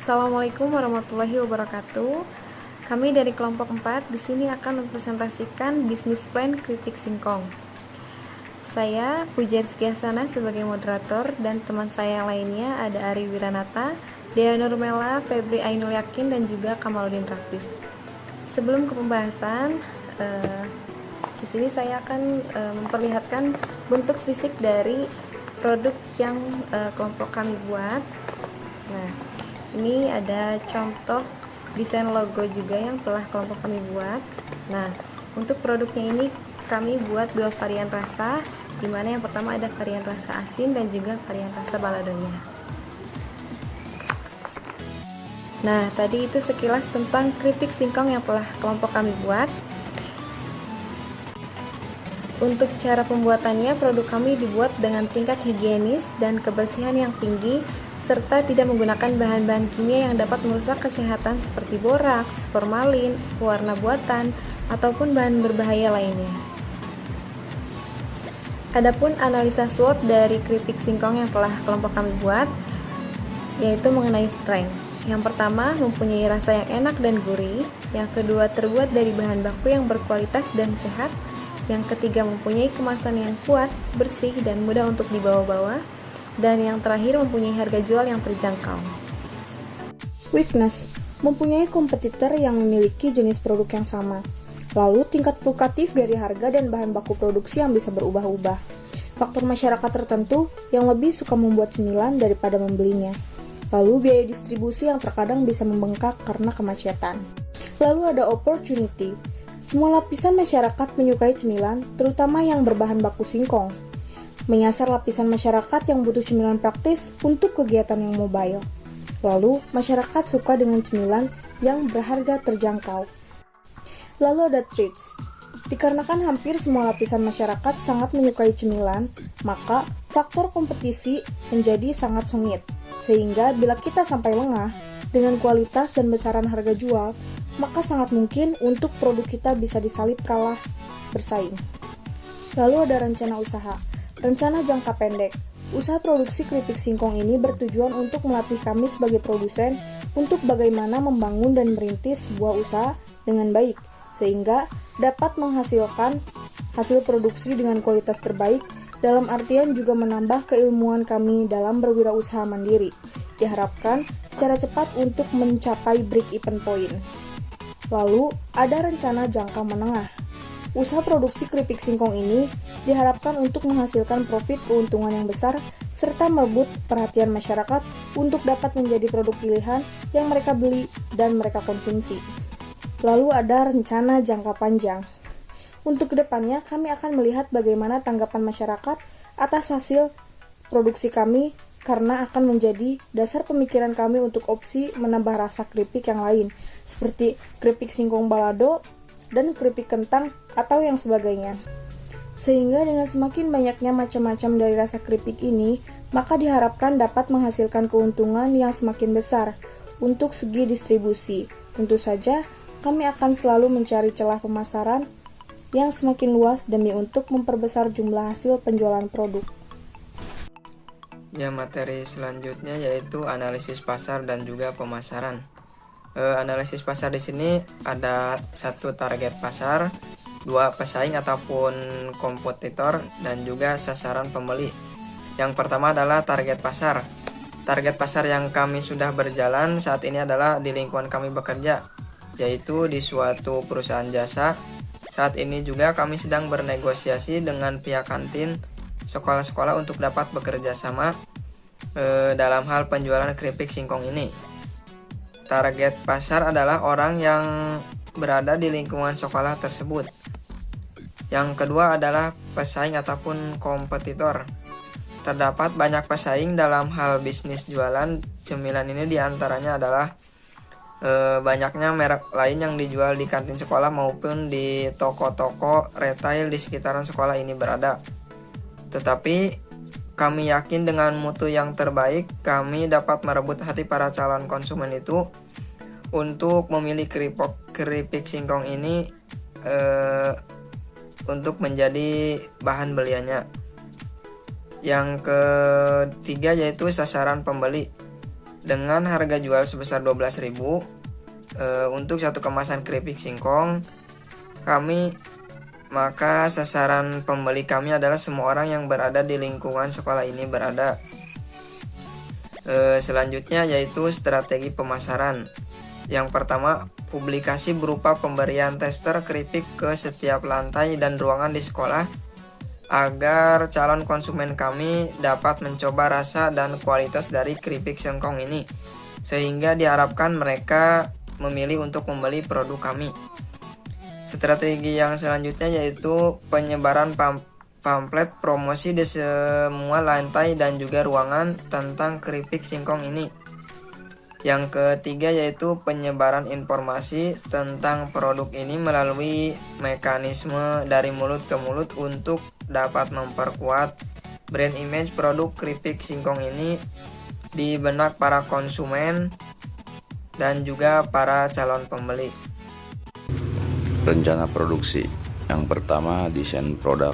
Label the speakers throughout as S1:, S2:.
S1: Assalamualaikum warahmatullahi wabarakatuh. Kami dari kelompok 4 di sini akan mempresentasikan bisnis plan keripik singkong. Saya Puja Rizky Hasanah sebagai moderator dan teman saya yang lainnya ada Ari Wiranata, Dea Nurmela, Febri Ainul Yakin dan juga Kamaluddin Rafif. Sebelum ke pembahasan, di sini saya akan memperlihatkan bentuk fisik dari produk yang kelompok kami buat. Nah, ini ada contoh desain logo juga yang telah kelompok kami buat. Nah, untuk produknya ini kami buat dua varian rasa, dimana yang pertama ada varian rasa asin dan juga varian rasa baladonya. Nah, tadi itu sekilas tentang keripik singkong yang telah kelompok kami buat. Untuk cara pembuatannya, produk kami dibuat dengan tingkat higienis dan kebersihan yang tinggi, serta tidak menggunakan bahan-bahan kimia yang dapat merusak kesehatan seperti boraks, formalin, pewarna buatan, ataupun bahan berbahaya lainnya. Adapun analisa SWOT dari keripik singkong yang telah kelompok kami buat, yaitu mengenai strength. Yang pertama, mempunyai rasa yang enak dan gurih. Yang kedua, terbuat dari bahan baku yang berkualitas dan sehat. Yang ketiga, mempunyai kemasan yang kuat, bersih, dan mudah untuk dibawa-bawa. Dan yang terakhir, mempunyai harga jual yang terjangkau.
S2: Weakness, mempunyai kompetitor yang memiliki jenis produk yang sama. Lalu, tingkat fluktuatif dari harga dan bahan baku produksi yang bisa berubah-ubah. Faktor masyarakat tertentu yang lebih suka membuat cemilan daripada membelinya. Lalu, biaya distribusi yang terkadang bisa membengkak karena kemacetan. Lalu ada opportunity. Semua lapisan masyarakat menyukai cemilan, terutama yang berbahan baku singkong. Menyasar lapisan masyarakat yang butuh cemilan praktis untuk kegiatan yang mobile. Lalu, masyarakat suka dengan cemilan yang berharga terjangkau. Lalu ada treats. Dikarenakan hampir semua lapisan masyarakat sangat menyukai cemilan, maka faktor kompetisi menjadi sangat sengit. Sehingga bila kita sampai lengah dengan kualitas dan besaran harga jual, maka sangat mungkin untuk produk kita bisa disalib kalah bersaing. Lalu ada rencana usaha. Rencana jangka pendek. Usaha produksi keripik singkong ini bertujuan untuk melatih kami sebagai produsen untuk bagaimana membangun dan merintis sebuah usaha dengan baik, sehingga dapat menghasilkan hasil produksi dengan kualitas terbaik, dalam artian juga menambah keilmuan kami dalam berwirausaha mandiri. Diharapkan secara cepat untuk mencapai break-even point. Lalu, ada rencana jangka menengah. Usaha produksi keripik singkong ini diharapkan untuk menghasilkan profit keuntungan yang besar serta merebut perhatian masyarakat untuk dapat menjadi produk pilihan yang mereka beli dan mereka konsumsi. Lalu ada rencana jangka panjang. Untuk kedepannya, kami akan melihat bagaimana tanggapan masyarakat atas hasil produksi kami karena akan menjadi dasar pemikiran kami untuk opsi menambah rasa keripik yang lain, seperti keripik singkong balado dan keripik kentang atau yang sebagainya. Sehingga dengan semakin banyaknya macam-macam dari rasa keripik ini, maka diharapkan dapat menghasilkan keuntungan yang semakin besar untuk segi distribusi. Tentu saja, kami akan selalu mencari celah pemasaran yang semakin luas demi untuk memperbesar jumlah hasil penjualan produk.
S3: Ya, materi selanjutnya yaitu analisis pasar dan juga pemasaran. Analisis pasar di sini ada 1 target pasar, 2 pesaing ataupun kompetitor, dan juga sasaran pembeli. Yang pertama adalah target pasar. Target pasar yang kami sudah berjalan saat ini adalah di lingkungan kami bekerja, yaitu di suatu perusahaan jasa. Saat ini juga kami sedang bernegosiasi dengan pihak kantin sekolah-sekolah untuk dapat bekerja sama dalam hal penjualan keripik singkong ini. Target pasar adalah orang yang berada di lingkungan sekolah tersebut. Yang kedua adalah pesaing ataupun kompetitor. Terdapat banyak pesaing dalam hal bisnis jualan cemilan ini, diantaranya adalah banyaknya merek lain yang dijual di kantin sekolah maupun di toko-toko retail di sekitaran sekolah ini berada. Tetapi kami yakin dengan mutu yang terbaik, kami dapat merebut hati para calon konsumen itu untuk memilih keripik singkong ini untuk menjadi bahan beliannya. Yang ketiga yaitu sasaran pembeli. dengan harga jual sebesar 12.000 untuk satu kemasan keripik singkong maka sasaran pembeli kami adalah semua orang yang berada di lingkungan sekolah ini berada. Selanjutnya yaitu strategi pemasaran. Yang pertama, publikasi berupa pemberian tester keripik ke setiap lantai dan ruangan di sekolah agar calon konsumen kami dapat mencoba rasa dan kualitas dari keripik singkong ini, sehingga diharapkan mereka memilih untuk membeli produk kami. Strategi yang selanjutnya yaitu penyebaran pamflet promosi di semua lantai dan juga ruangan tentang keripik singkong ini. Yang ketiga yaitu penyebaran informasi tentang produk ini melalui mekanisme dari mulut ke mulut untuk dapat memperkuat brand image produk keripik singkong ini di benak para konsumen dan juga para calon pembeli.
S4: Rencana produksi. Yang pertama, desain produk.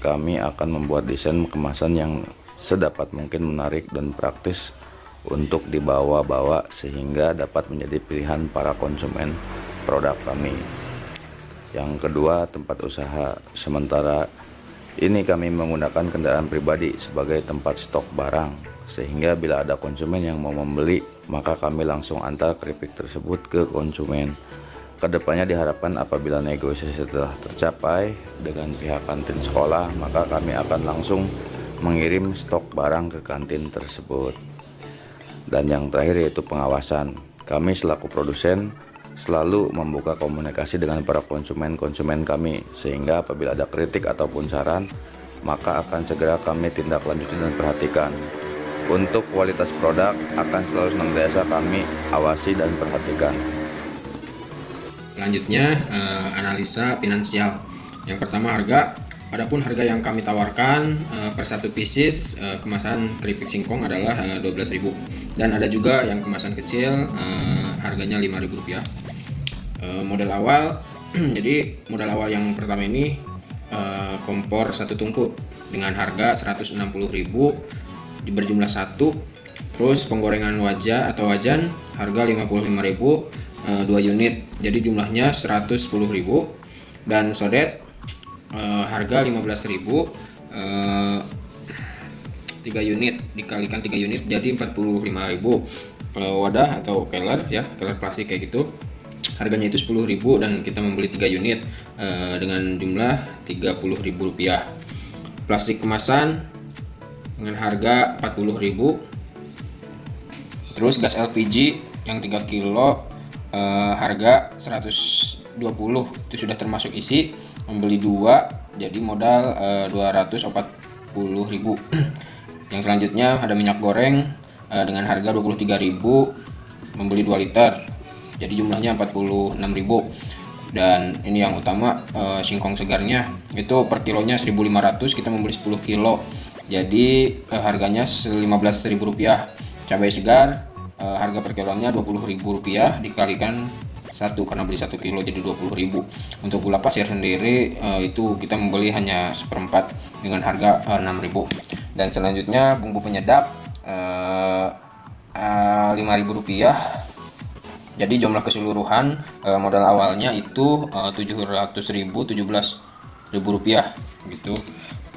S4: Kami akan membuat desain kemasan yang sedapat mungkin menarik dan praktis untuk dibawa-bawa sehingga dapat menjadi pilihan para konsumen produk kami. Yang kedua, tempat usaha. Sementara ini kami menggunakan kendaraan pribadi sebagai tempat stok barang, sehingga bila ada konsumen yang mau membeli, maka kami langsung antar keripik tersebut ke konsumen. Kedepannya diharapkan apabila negosiasi telah tercapai dengan pihak kantin sekolah, maka kami akan langsung mengirim stok barang ke kantin tersebut. Dan yang terakhir yaitu pengawasan. Kami selaku produsen selalu membuka komunikasi dengan para konsumen kami, sehingga apabila ada kritik ataupun saran, maka akan segera kami tindak lanjuti dan perhatikan. Untuk kualitas produk akan selalu senantiasa kami awasi dan perhatikan.
S5: Selanjutnya analisa finansial. Yang pertama harga. Adapun harga yang kami tawarkan per satu pieces kemasan keripik singkong adalah 12.000, dan ada juga yang kemasan kecil harganya Rp5.000. Modal awal. Jadi modal awal yang pertama ini kompor satu tungku dengan harga 160.000 berjumlah 1. Terus penggorengan wajah atau wajan harga 55.000 2 unit, jadi jumlahnya 110.000. Dan sodet harga 15.000 3 unit, dikalikan 3 unit jadi 45.000. Kalau wadah atau keler plastik kayak gitu harganya itu 10.000 dan kita membeli 3 unit dengan jumlah Rp30.000. Plastik kemasan dengan harga 40.000. Terus gas LPG yang 3 kilo harga 120, itu sudah termasuk isi. Membeli 2 jadi modal 240.000. Yang selanjutnya ada minyak goreng dengan harga 23.000, membeli 2 liter jadi jumlahnya 46.000. Dan ini yang utama, singkong segarnya itu per kilonya 1.500, kita membeli 10 kilo jadi harganya Rp15.000. Cabai segar harga per kilonya Rp20.000 dikalikan 1 karena beli 1 kilo jadi 20.000. Untuk gula pasir sendiri itu kita membeli hanya 1/4 dengan harga 6.000. Dan selanjutnya bumbu penyedap Rp5.000. Jadi jumlah keseluruhan modal awalnya itu 700.000, Rp17.000 gitu.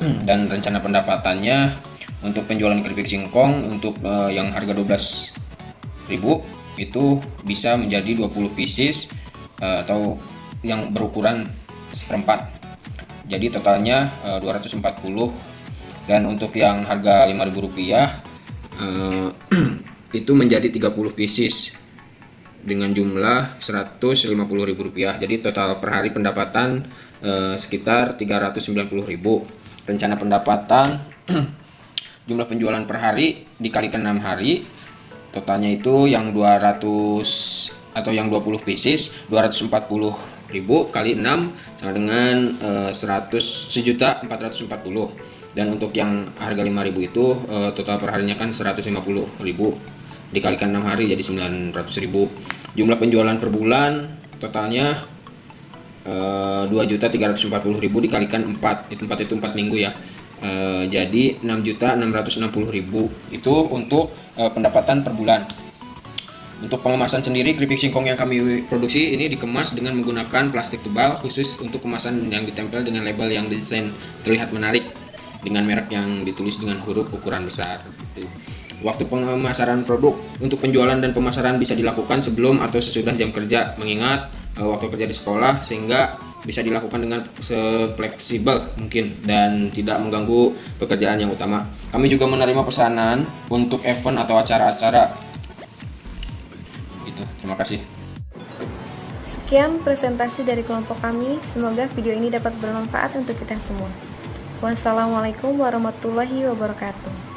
S5: Dan rencana pendapatannya untuk penjualan keripik singkong untuk yang harga 12.000 itu bisa menjadi 20 pieces atau yang berukuran 1/4, jadi totalnya 240. Dan untuk yang harga Rp5.000 itu menjadi 30 pieces dengan jumlah Rp150.000. Jadi total per hari pendapatan sekitar Rp390.000. Rencana pendapatan jumlah penjualan per hari dikalikan 6 hari, totalnya itu yang 200 atau yang 20 pieces 240.000 kali 6 sama dengan 1.440.000. Dan untuk yang harga 5.000 itu total per harinya kan 150.000 dikalikan 6 hari jadi 900.000. Jumlah penjualan per bulan totalnya 2.340.000 dikalikan 4, itu 4 minggu ya, Jadi 6.660.000 itu untuk pendapatan per bulan. Untuk pengemasan sendiri, keripik singkong yang kami produksi ini dikemas dengan menggunakan plastik tebal khusus untuk kemasan yang ditempel dengan label yang desain terlihat menarik dengan merek yang ditulis dengan huruf ukuran besar. Waktu pengemasan produk untuk penjualan dan pemasaran bisa dilakukan sebelum atau sesudah jam kerja, mengingat waktu kerja di sekolah, sehingga bisa dilakukan dengan fleksibel mungkin dan tidak mengganggu pekerjaan yang utama. Kami juga menerima pesanan untuk event atau acara-acara. Gitu. Terima kasih.
S1: Sekian presentasi dari kelompok kami. Semoga video ini dapat bermanfaat untuk kita semua. Wassalamualaikum warahmatullahi wabarakatuh.